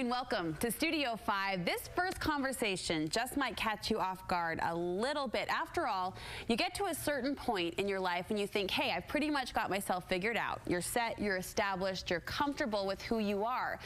Welcome to Studio 5. This first conversation just might catch you off guard a little bit. After all, you get to a certain point in your life and you think, hey, I've pretty much got myself figured out. You're set, you're established, you're comfortable with who you are.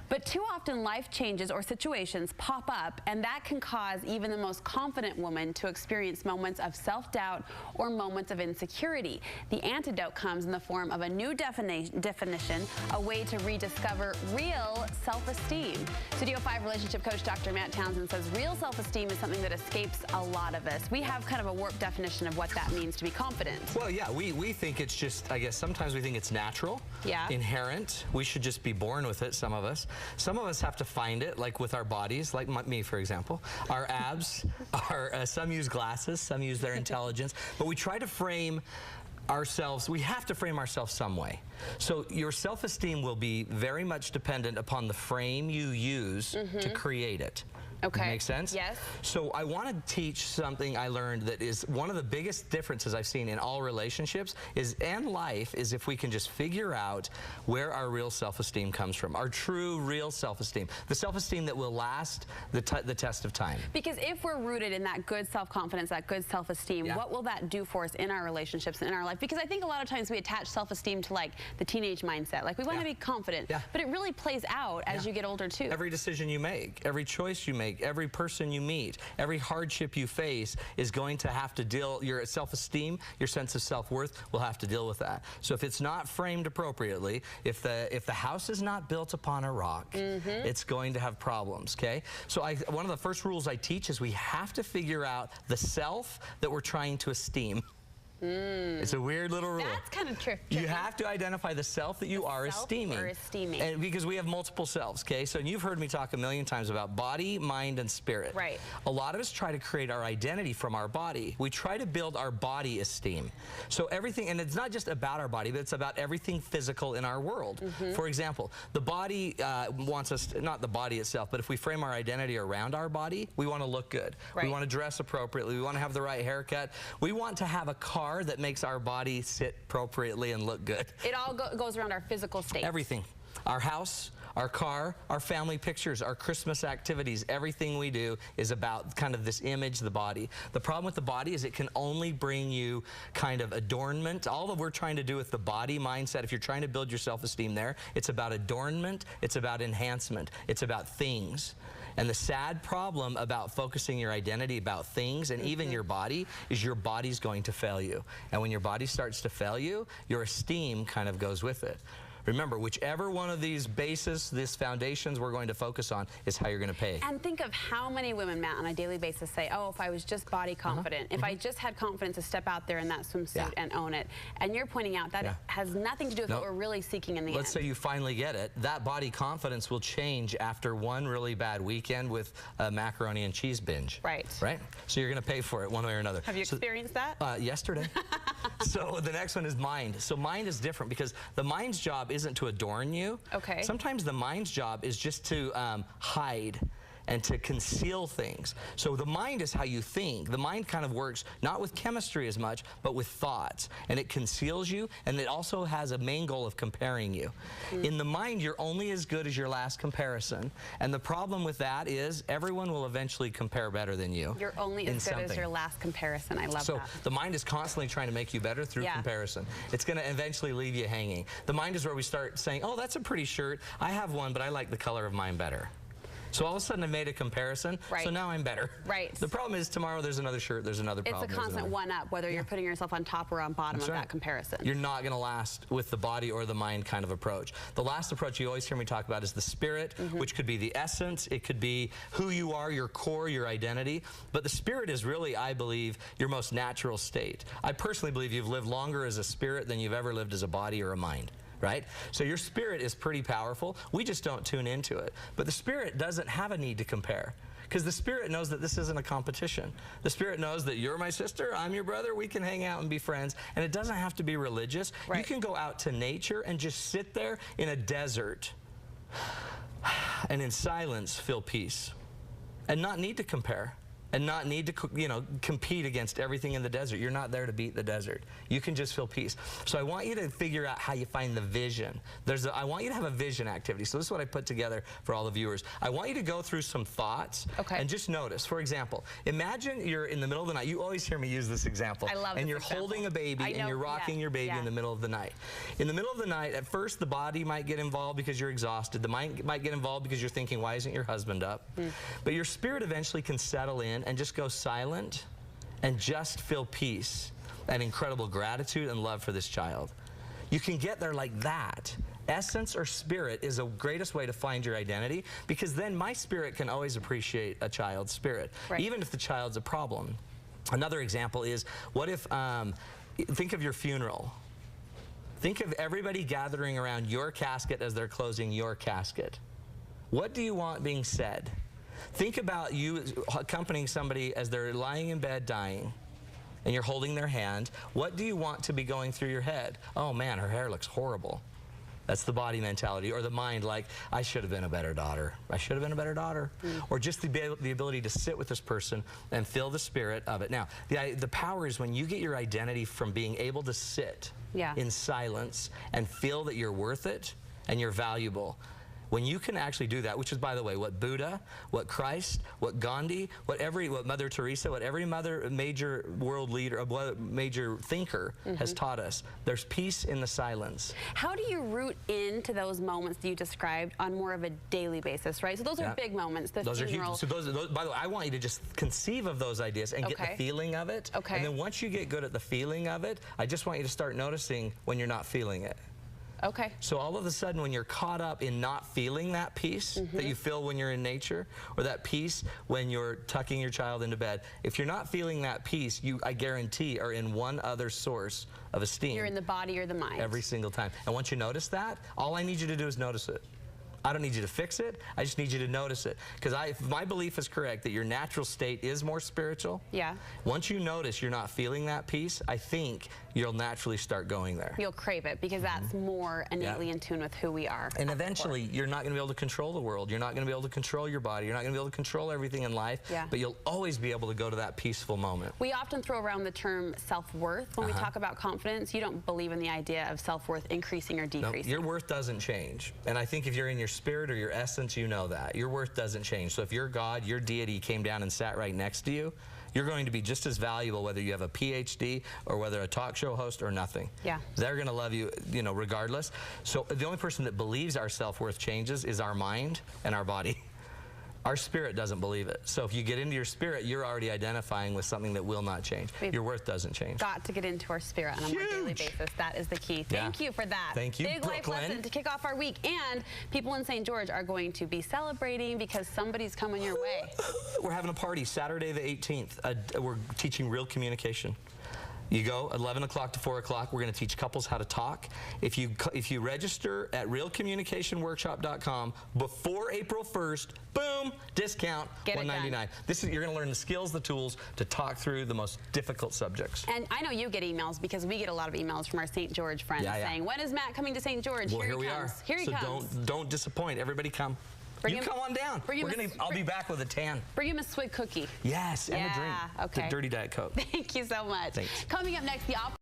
But too often life changes or situations pop up, and that can cause even the most confident woman to experience moments of self-doubt or moments of insecurity. The antidote comes in the form of a new definition, a way to rediscover real self-esteem. Studio 5 relationship coach Dr. Matt Townsend says real self-esteem is something that escapes a lot of us. We have kind of a warped definition of what that means to be confident. Well, yeah, we think it's just, I guess sometimes we think it's natural, inherent. We should just be born with it, some of us. Some of us have to find it, like with our bodies, like me, for example. Our abs, some use glasses, some use their intelligence, but we try to frame ourselves, we have to frame ourselves some way. So your self-esteem will be very much dependent upon the frame you use to create it. Okay. Make sense? Yes. So I want to teach something I learned that is one of the biggest differences I've seen in all relationships and life is if we can just figure out where our real self-esteem comes from, our true real self-esteem, the self-esteem that will last the test of time. Because if we're rooted in that good self-confidence, that good self-esteem, what will that do for us in our relationships and in our life? Because I think a lot of times we attach self-esteem to like the teenage mindset. Like we want to be confident, but it really plays out as you get older too. Every decision you make, every choice you make, every person you meet, every hardship you face is going to have to deal, your self-esteem, your sense of self-worth will have to deal with that. So if it's not framed appropriately, if the house is not built upon a rock, it's going to have problems, okay? So one of the first rules I teach is we have to figure out the self that we're trying to esteem. It's a weird little rule. That's kind of tricky. You have to identify the self that you are esteeming. And because we have multiple selves, okay? So you've heard me talk a million times about body, mind, and spirit. Right. A lot of us try to create our identity from our body. We try to build our body esteem. So everything, and it's not just about our body, but it's about everything physical in our world. For example, the body wants us, not the body itself, but if we frame our identity around our body, we want to look good. We want to dress appropriately. We want to have the right haircut. We want to have a car that makes our body sit appropriately and look good. It all goes around our physical state. Everything. Our house, our car, our family pictures, our Christmas activities, everything we do is about kind of this image, the body. The problem with the body is it can only bring you kind of adornment. All that we're trying to do with the body mindset, if you're trying to build your self-esteem there, it's about adornment, it's about enhancement, it's about things. And the sad problem about focusing your identity about things and even your body is your body's going to fail you. And when your body starts to fail you, your esteem kind of goes with it. Remember, whichever one of these bases, these foundations we're going to focus on is how you're going to pay. And think of how many women, Matt, on a daily basis say, oh, if I was just body confident, if I just had confidence to step out there in that swimsuit and own it. And you're pointing out that it has nothing to do with what we're really seeking in the end. Let's say you finally get it. That body confidence will change after one really bad weekend with a macaroni and cheese binge. Right. Right? So you're going to pay for it one way or another. Have you experienced that? Yesterday. So the next one is mind. So mind is different because the mind's job isn't to adorn you. Okay. Sometimes the mind's job is just to hide and to conceal things. So the mind is how you think. The mind kind of works not with chemistry as much, but with thoughts. And it conceals you, and it also has a main goal of comparing you. In the mind, you're only as good as your last comparison. And the problem with that is everyone will eventually compare better than you. You're only as good as your last comparison. I love that. So the mind is constantly trying to make you better through comparison. It's going to eventually leave you hanging. The mind is where we start saying, oh, that's a pretty shirt. I have one, but I like the color of mine better. So all of a sudden I made a comparison, so now I'm better. The problem is tomorrow there's another shirt, there's another problem. It's a constant one-up, whether you're putting yourself on top or on bottom of that comparison. You're not going to last with the body or the mind kind of approach. The last approach you always hear me talk about is the spirit, which could be the essence, it could be who you are, your core, your identity. But the spirit is really, I believe, your most natural state. I personally believe you've lived longer as a spirit than you've ever lived as a body or a mind. Right? So your spirit is pretty powerful. We just don't tune into it. But the spirit doesn't have a need to compare because the spirit knows that this isn't a competition. The spirit knows that you're my sister, I'm your brother, we can hang out and be friends. And it doesn't have to be religious. You can go out to nature and just sit there in a desert and in silence feel peace and not need to compare and not need to, you know, compete against everything in the desert. You're not there to beat the desert. You can just feel peace. So I want you to figure out how you find the vision. I want you to have a vision activity. So this is what I put together for all the viewers. I want you to go through some thoughts and just notice. For example, imagine you're in the middle of the night. You always hear me use this example. I love and you're holding a baby and you're rocking your baby in the middle of the night. In the middle of the night, at first the body might get involved because you're exhausted. The mind might get involved because you're thinking, why isn't your husband up? But your spirit eventually can settle in and just go silent and just feel peace and incredible gratitude and love for this child. You can get there like that. Essence or spirit is the greatest way to find your identity, because then my spirit can always appreciate a child's spirit, even if the child's a problem. Another example is, what if, think of your funeral. Think of everybody gathering around your casket as they're closing your casket. What do you want being said? Think about you accompanying somebody as they're lying in bed dying, and you're holding their hand. What do you want to be going through your head? Oh man, her hair looks horrible. That's the body mentality. Or the mind, like, I should have been a better daughter. I should have been a better daughter. Or just the ability to sit with this person and feel the spirit of it. Now, the power is when you get your identity from being able to sit in silence and feel that you're worth it and you're valuable. When you can actually do that, which is, by the way, what Buddha, what Christ, what Gandhi, what Mother Teresa, what every major world leader, major thinker has taught us. There's peace in the silence. How do you root into those moments that you described on more of a daily basis, right? So those are big moments, the those funeral. Are huge. So those, by the way, I want you to just conceive of those ideas and get the feeling of it. And then once you get good at the feeling of it, I just want you to start noticing when you're not feeling it. So all of a sudden, when you're caught up in not feeling that peace that you feel when you're in nature, or that peace when you're tucking your child into bed, if you're not feeling that peace, you, I guarantee, are in one other source of esteem. You're in the body or the mind. Every single time. And once you notice that, all I need you to do is notice it. I don't need you to fix it. I just need you to notice it. Because if my belief is correct that your natural state is more spiritual, once you notice you're not feeling that peace, I think you'll naturally start going there. You'll crave it because that's more innately in tune with who we are. And eventually, you're not going to be able to control the world. You're not going to be able to control your body. You're not going to be able to control everything in life. But you'll always be able to go to that peaceful moment. We often throw around the term self-worth when we talk about confidence. You don't believe in the idea of self-worth increasing or decreasing. No, your worth doesn't change. And I think if you're in your spirit or your essence, you know that. Your worth doesn't change. So if your God, your deity came down and sat right next to you, you're going to be just as valuable whether you have a PhD or whether a talk show host or nothing. They're going to love you, you know, regardless. So the only person that believes our self-worth changes is our mind and our body. Our spirit doesn't believe it. So if you get into your spirit, you're already identifying with something that will not change. Your worth doesn't change. Got to get into our spirit on a more daily basis. That is the key. Thank you for that. Thank you, Big life lesson to kick off our week. And people in St. George are going to be celebrating because somebody's coming your way. We're having a party Saturday the 18th. We're teaching real communication. You go 11 o'clock to 4 o'clock. We're going to teach couples how to talk. If you register at realcommunicationworkshop.com before April 1st, boom, discount, $199. You're going to learn the skills, the tools to talk through the most difficult subjects. And I know you get emails because we get a lot of emails from our St. George friends saying, when is Matt coming to St. George? Well, here he comes. Here he comes. So don't disappoint. Everybody come. You come on down. I'll be back with a tan. Bring him a swig cookie. Yes, and a drink. The Dirty Diet Coke. Thank you so much. Thanks. Coming up next, the